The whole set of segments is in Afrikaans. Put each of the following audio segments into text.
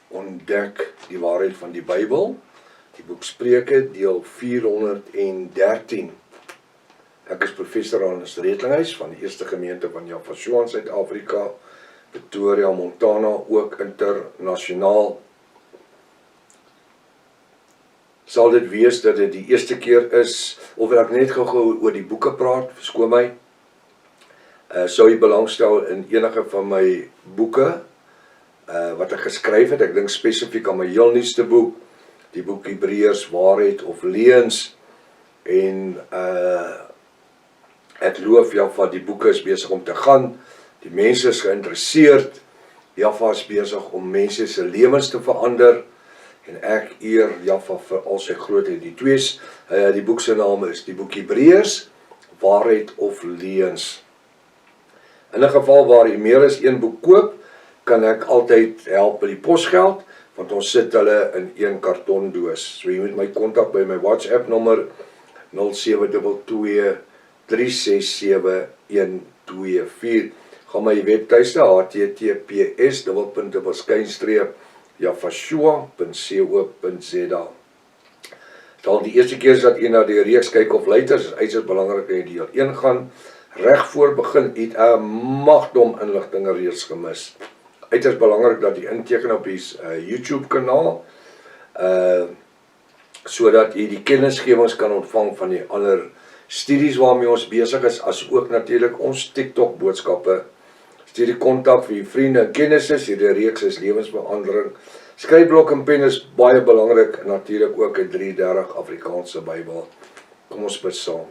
ontdek die waarheid van die Bybel. Die boek Spreuke, deel 413. Ek is professor Hannes Redlinghuis van die Eerste Gemeente van Jaffa in Suid-Afrika, Pretoria, Montana, ook internasionaal. Sal dit wees dat dit die eerste keer is, of ek net gou oor die boeke praat, verskoon my. Sou jy belangstel in enige van my boeke, wat ek geskryf het, ek dink spesifiek aan my heel nuutste boek, die boek Hebreërs, Waarheid of Leuns, en ek loof Jaffa, die boeke is besig om te gaan, die mense is geïnteresseerd, Jaffa is besig om mense se lewens te verander, en ek eer Jaffa vir al sy grootheid. Die boek se naam is die boek Hebreërs, Waarheid of Leuns. In 'n geval waar jy meer as een boek koop, kan ek altyd help by die posgeld, want ons sit hulle in een kartondoos. So jy moet my kontak by my WhatsApp nommer 0722 367124. Gaan my webtuiste https://jaffashua.co.za. Dan die eerste keer dat jy na die reeks kyk of luister, is uiters belangrik dat jy deel 1 gaan. Reg voor begin het 'n magdom inligting reeds gemis. Uiters belangrik dat jy inteken op die YouTube kanaal, sodat jy die kennisgewings kan ontvang van die ander studies waarmee ons besig is, as ook natuurlik ons TikTok boodskappe. Stuur die kontak vir die vriende en kennisses, hierdie reeks is lewensverandering. Skryfblok en pen is baie belangrik, en natuurlik ook 'n 330 Afrikaanse Bybel. Kom ons bid saam.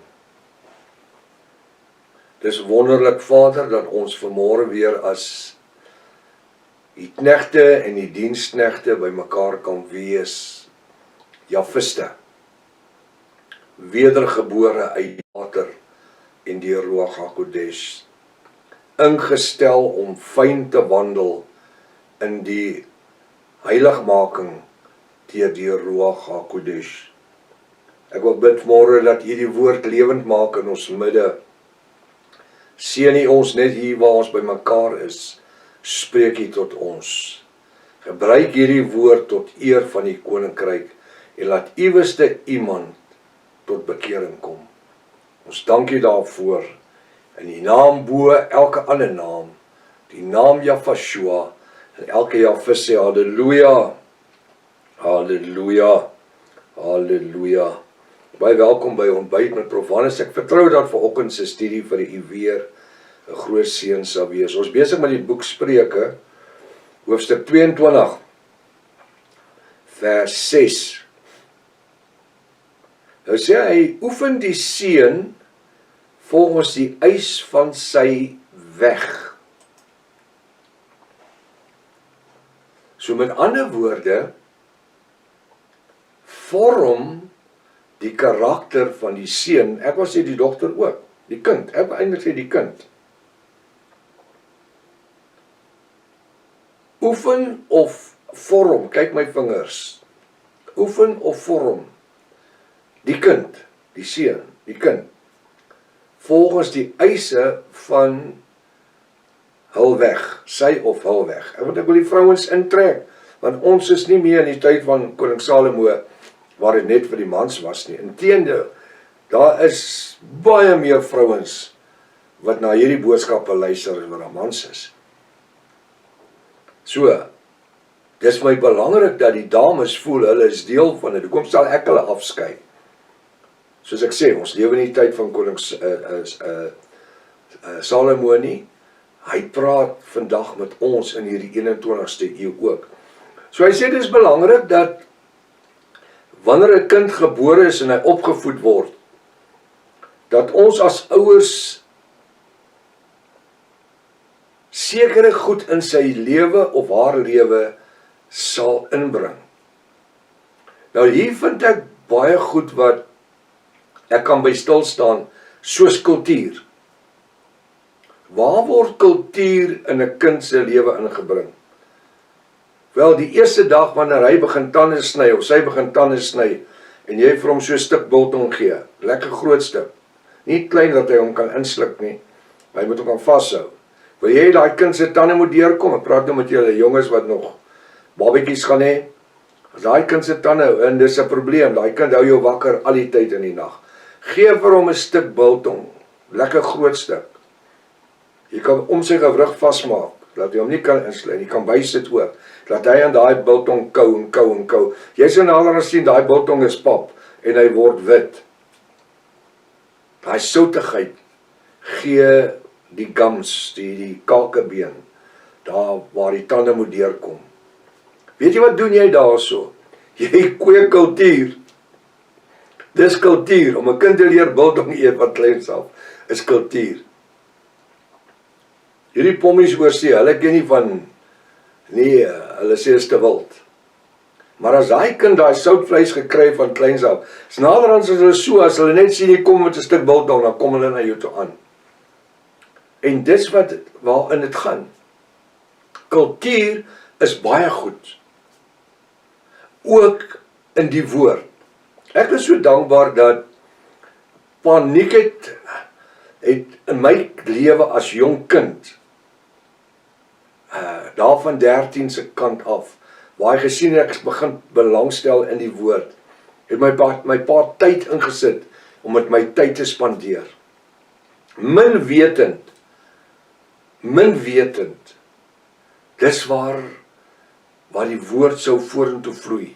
Dis wonderlik, Vader, dat ons vanmôre weer as die knegte en die diensknegte by mekaar kan wees. Jafiste, wedergebore uit water en die Ruach HaKodesh, ingestel om fyn te wandel in die heiligmaking deur die Ruach HaKodesh. Ek wil bid môre dat U die woord lewend maak in ons midde. Seën U ons net hier waar ons by mekaar is, spreek U tot ons. Gebruik hierdie woord tot eer van die koninkryk en laat ieweste iemand tot bekering kom. Ons dank U daarvoor in die naam bo elke ander naam, die naam Jafashua, en elke Jafis sê halleluja, halleluja, halleluja. Baie welkom by ontbyt met Prof Hannes. Ek vertrou dat vanoggend se studie vir u weer 'n groot seën sal wees. Ons besig met die boek Spreuke, hoofstuk 22, vers 6. Nou sê hy, oefen die seun volgens die eis van sy weg. So met ander woorde, vorm die karakter van die seun, ek wil sê die dogter ook, die kind, ek wil eintlik sê die kind. Oefen of vorm, kyk my vingers, oefen of vorm, die kind, die seun, die kind, volgens die eise van hul weg, sy of hul weg. Ek wil die vrouens intrek, want ons is nie meer in die tyd van koning Salomo, waar dit net vir die mans was nie. Inteendeel, daar is baie meer vrouens wat na hierdie boodskappe luister as wat daar mans is. So, dis my belangrik dat die dames voel, hulle is deel van dit. Hoekom sal ek hulle afskei? Soos ek sê, ons lewe in die tyd van koning Salomo nie. Hy praat vandag met ons in hierdie 21ste eeu ook. So hy sê, dit is belangrik dat wanneer 'n kind gebore is en hy opgevoed word, dat ons as ouers sekere goed in sy lewe of haar lewe sal inbring. Nou hier vind ek baie goed wat ek kan by stil staan, soos kultuur. Waar word kultuur in 'n kind se lewe ingebring? Wel, die eerste dag wanneer hy begin tande sny, of sy begin tande sny, en jy vir hom so 'n stuk biltong gee, lekker groot stuk, nie klein dat hy hom kan insluk nie, maar hy moet hom kan vashou. Wil jy daai kind se tande moet deurkom? Ek praat nou met julle jonges wat nog babatjies gaan hê, as daai kind se tande, en dis 'n probleem, daai kind hou jou wakker al die tyd in die nag. Gee vir hom 'n stuk biltong, lekker groot stuk. Jy kan om sy gewrig vasmaak, dat jy hom nie kan insluit, jy kan bysit ook, dat hy aan daai biltong kou en kou en kou. Jy sal nader sien, daai biltong is pap, en hy word wit. Daai soutigheid gee die gums, die kakebeen, daar waar die tande moet deurkom. Weet jy wat doen jy daarso? Jy kweek kultuur. Dis kultuur, om 'n kind te leer biltong eet wat kleins af, is kultuur. Hierdie pommies oor see, hulle ken nie van, nee, hulle sê is te wild. Maar as daai kind daai soutvleis gekry van kleins af, is naderhand as hulle so, as hulle net sien jy kom met 'n stuk biltong, dan kom hulle na jou toe aan. En dis waarin dit gaan. Kultuur is baie goed. Ook in die woord. Ek is so dankbaar dat paniek het in my lewe as jong kind, daar van 13 se kant af, waar hy gesien het ek begin belangstel in die woord, het my pa tyd ingesit om met my tyd te spandeer. Min wetend, dis waar die woord sou vorentoe vloei.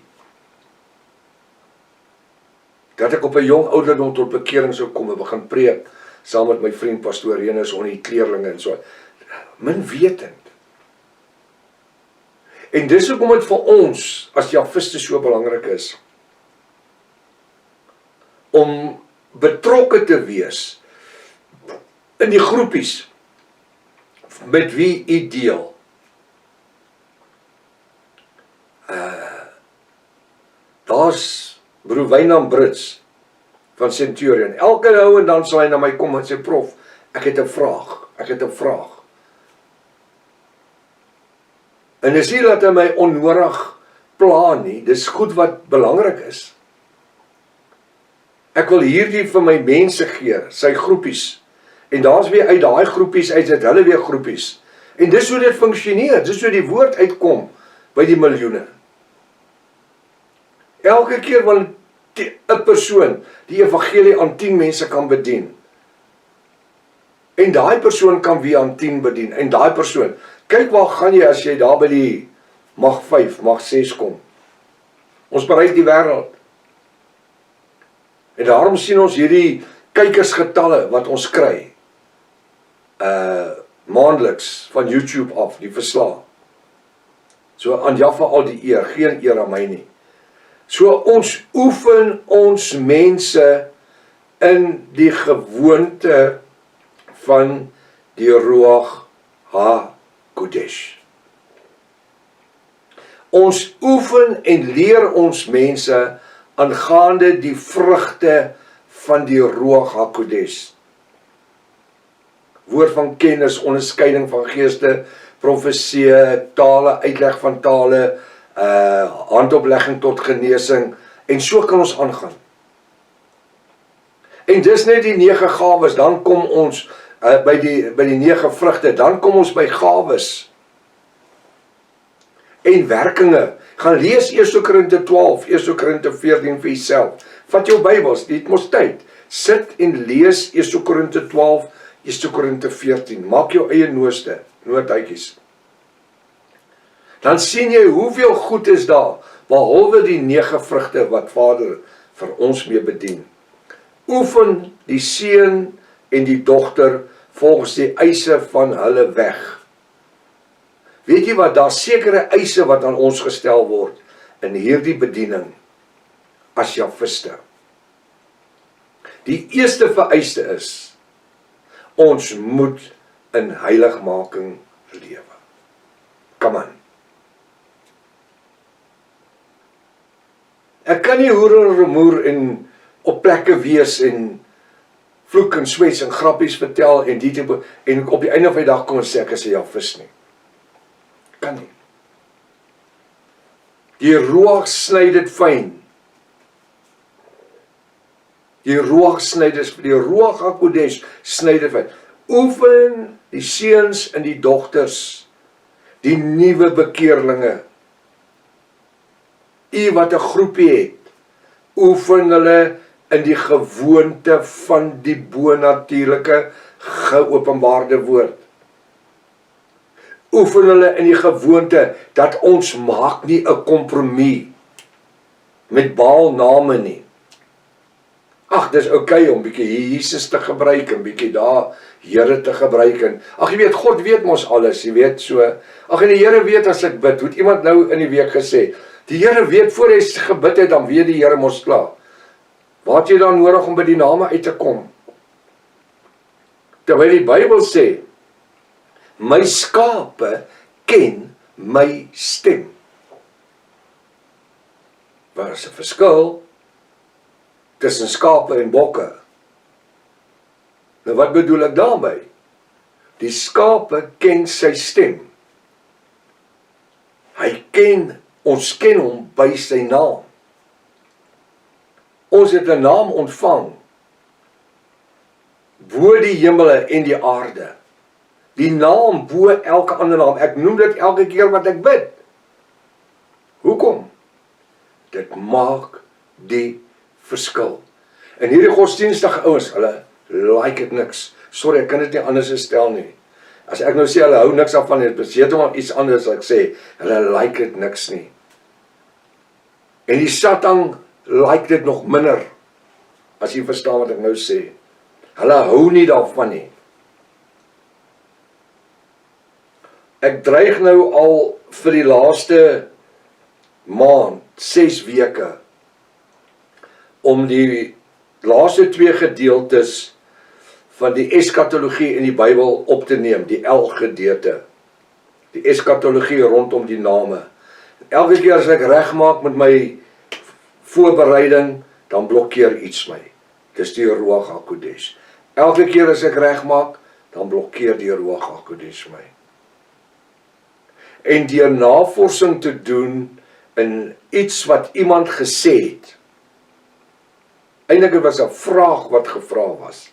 Dat ek op 'n jong ouderdom tot bekering sou kom en begin preek, saam met my vriend pastoor Renus, onder die kleerlinge en so. Min wetend. En dis hoekom dit vir ons, as Javiste, so belangrik is, om betrokke te wees in die groepies, met wie u deel. Daar's broer Wynand Brits van Centurion. Elke nou en dan sal hy na my kom en sê, prof, ek het 'n vraag. En dis nie dat hy my onnodig pla nie, dis goed wat belangrik is. Ek wil hierdie vir my mense gee, sy groepies. En daar's weer uit daai groepies, uit dit hulle weer groepies. En dis hoe dit funksioneer, dis hoe die woord uitkom by die miljoene. Elke keer wanneer 'n persoon die evangelie aan 10 mense kan bedien, en daai persoon kan weer aan 10 bedien, en daai persoon, kyk waar gaan jy as jy daar by die mag 5, mag 6 kom. Ons bereik die wêreld. En daarom sien ons hierdie kykersgetalle wat ons kry, maandeliks van YouTube af, die verslag. So aan Jaffa al die eer, geen eer aan my nie. So ons oefen ons mense in die gewoonte van die Ruach HaKodesh. Ons oefen en leer ons mense aangaande die vrugte van die Ruach HaKodesh. Woord van kennis, onderskeiding van geeste, profesie, tale, uitleg van tale, handoplegging tot genesing, en so kan ons aangaan. En dis net die 9 gawes, dan kom ons by die 9 vrugte, dan kom ons by gawes en werkinge. Gaan lees 1 Korinte 12, 1 Korinte 14 vir jouself. Vat jou Bybels, dit mos tyd. Sit en lees 1 Korinte 12, 1 Korinte 14. Maak jou eie noothuitjies. Dan sien jy hoeveel goed is daar, behalwe die 9 vrugte wat Vader vir ons mee bedien. Oefen die seun en die dogter volgens die eise van hulle weg. Weet jy wat, daar sekere eise wat aan ons gestel word in hierdie bediening as Javiste. Die eerste vereiste is, ons moet in heiligmaking lewe. Come on. Ek kan nie hoer en rumoer en op plekke wees en vloek en swets en grappies vertel en die tipe, en op die einde van die dag kom en sê ek is 'n Javist nie. Kan nie. Die Ruach sny dit fyn. Die Ruach HaKodesh sny dit fyn. Oefen die seuns en die dogters, die nuwe bekeerlinge, U wat 'n groepie het, oefen hulle in die gewoonte van die bonatuurlike geopenbaarde woord. Oefen hulle in die gewoonte dat ons maak nie 'n kompromie met Baal name nie. Ag, dis oukei om bietjie Jesus te gebruik en bietjie daar Here te gebruik en ag jy weet, God weet mos alles, jy weet so. Ag en die Here weet as ek bid. Het iemand nou in die week gesê, die Here weet voor hy gebid het, dan weet die Here mos klaar. Wat jy dan nodig om by die name uit te kom? Terwyl die Bybel sê, my skape ken my stem. Waar is 'n verskil tussen skape en bokke? Nou wat bedoel ek daarmee? Die skape ken sy stem. Ons ken hom by sy naam. Ons het 'n naam ontvang bo die hemele en die aarde. Die naam bo elke ander naam. Ek noem dit elke keer wat ek bid. Hoekom? Dit maak die verskil. En hierdie godsdienstige ouens, hulle like dit niks. Sorry, ek kan dit nie anders stel nie. As ek nou sê hulle hou niks af van dit, beseet hom iets anders as ek sê, hulle like dit niks nie. En die Satan like dit nog minder, as jy verstaan wat ek nou sê. Hulle hou nie daarvan nie. Ek dreig nou al vir die laaste maand, 6 weke, om die laaste 2 gedeeltes van die eskatologie in die Bybel op te neem, die L-gedeelte. Die eskatologie rondom die name. Elke keer as ek regmaak met my voorbereiding, dan blokkeer iets my. Dis die Ruach HaKodesh. Elke keer as ek regmaak, dan blokkeer die Ruach HaKodesh my. En deur navorsing te doen in iets wat iemand gesê het. Eintlik was 'n vraag wat gevra was.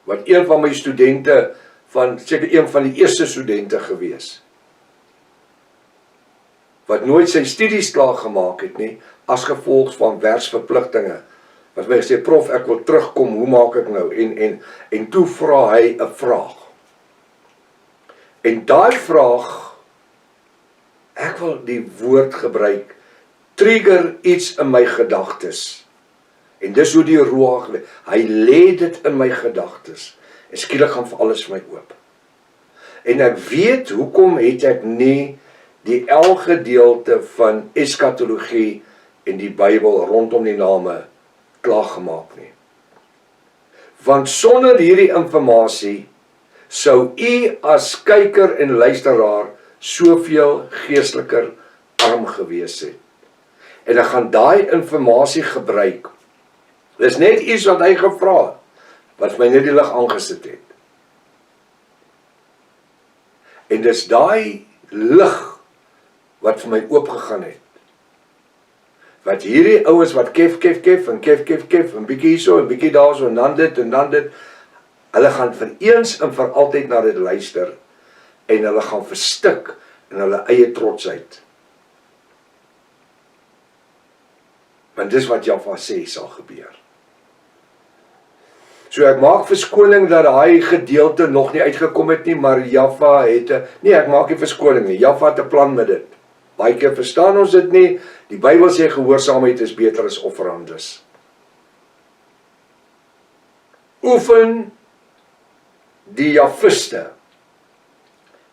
Wat een van my studente, seker een van die eerste studente gewees, wat nooit sy studies klaar gemaak het nie, as gevolg van werksverpligtinge, wat my gesê, prof, ek wil terugkom, hoe maak ek nou? En toe vra hy 'n vraag. En daai vraag, ek wil die woord gebruik, trigger iets in my gedagtes. En dis hoe die Ruach, hy lê dit in my gedagtes. En skielik gaan vir alles vir my oop. En ek weet, hoekom het ek nie die L-gedeelte van eskatologie en die Bybel rondom die name klaargemaak nie. Want sonder hierdie informasie sou u as kyker en luisteraar soveel geesteliker arm gewees het. En ek gaan daai informasie gebruik. Dis net iets wat hy gevra het, wat my net die lig aangesit het. En dis daai lig wat vir my oopgegaan het. Wat hierdie ouens wat kef en bietjie hierso en bietjie daarso en dan dit, hulle gaan vir eens en vir altyd na dit luister en hulle gaan verstik in hulle eie trotsheid. Want dis wat Jaffa sê sal gebeur. So ek maak verskoning dat daai gedeelte nog nie uitgekom het nie, maar Jaffa het nee, ek maak nie verskoning nie. Jaffa het 'n plan met dit. Baie keer verstaan ons dit nie. Die Bybel sê gehoorsaamheid is beter as offerandes. Oefen die Jafiste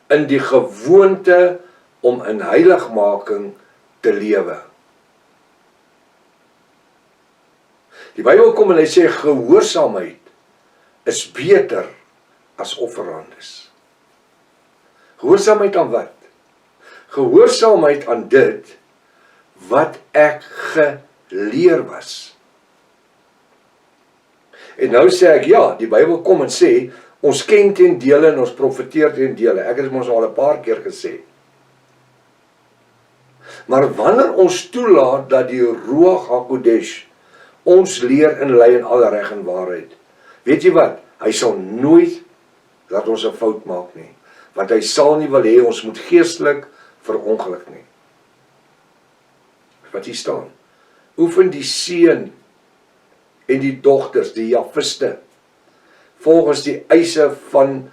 in die gewoonte om in heiligmaking te lewe. Die Bybel kom en hy sê gehoorsaamheid is beter as offerandes. Gehoorsaamheid aan wat? Gehoorsaamheid aan dit wat ek geleer was. En nou sê ek, ja, die Bybel kom en sê, ons ken ten dele en ons profeteer ten dele. Ek het ons al 'n paar keer gesê. Maar wanneer ons toelaat dat die Ruach HaKodesh ons leer en lei in alle reg en waarheid, weet jy wat? Hy sal nooit laat ons 'n fout maak nie. Want hy sal nie wil hê ons moet geestelik verongeluk nie. wat hier staan. Oefen die seun en die dogters, die Jafiste, volgens die eise van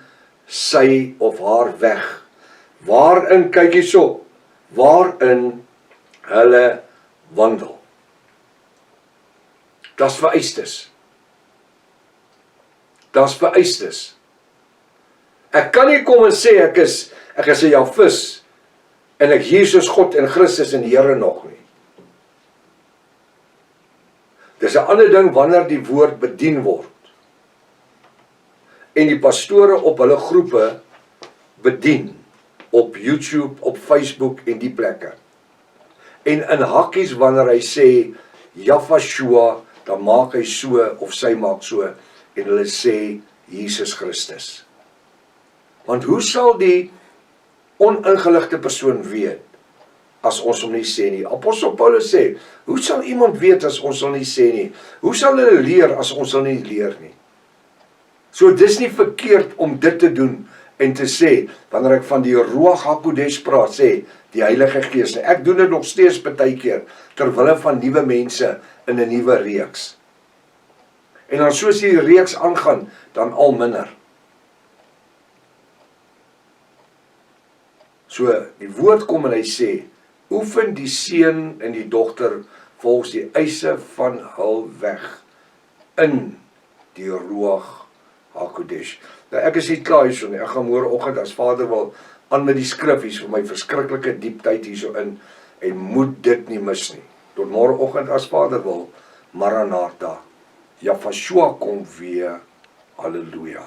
sy of haar weg, waarin, kyk hierso, waarin hulle wandel. Das vereistes. Das vereistes. Ek kan nie kom en sê ek is 'n Jafis en ek Jesus God en Christus en Here nog nie. Dis 'n ander ding wanneer die woord bedien word en die pastore op hulle groepe bedien op YouTube, op Facebook en die plekke. En in hakkies wanneer hy sê Jafashua, dan maak hy so of sy maak so en hulle sê Jesus Christus. Want hoe sal die oningeligte persoon weet as ons hom nie sê nie? Apostel Paulus sê, hoe sal iemand weet as ons hom nie sê nie? Hoe sal hulle leer as ons hom nie leer nie? So dis nie verkeerd om dit te doen en te sê, wanneer ek van die Ruach HaKodesh praat, sê die Heilige Gees. Ek doen dit nog steeds partykeer terwille van nuwe mense in 'n nuwe reeks. En dan soos die reeks aangaan, dan al minder. So die woord kom en hy sê, oefen die seun en die dogter volgens die eise van hul weg in die Ruach HaKodesh. Nou ek is nie klaar hierso nie, ek gaan môreoggend as Vader wil aan met die skrif hier, vir my verskriklike diep tyd hierso in, en moet dit nie mis nie. Tot môreoggend as Vader wil, Maranatha, Jafashua kom weer, halleluja.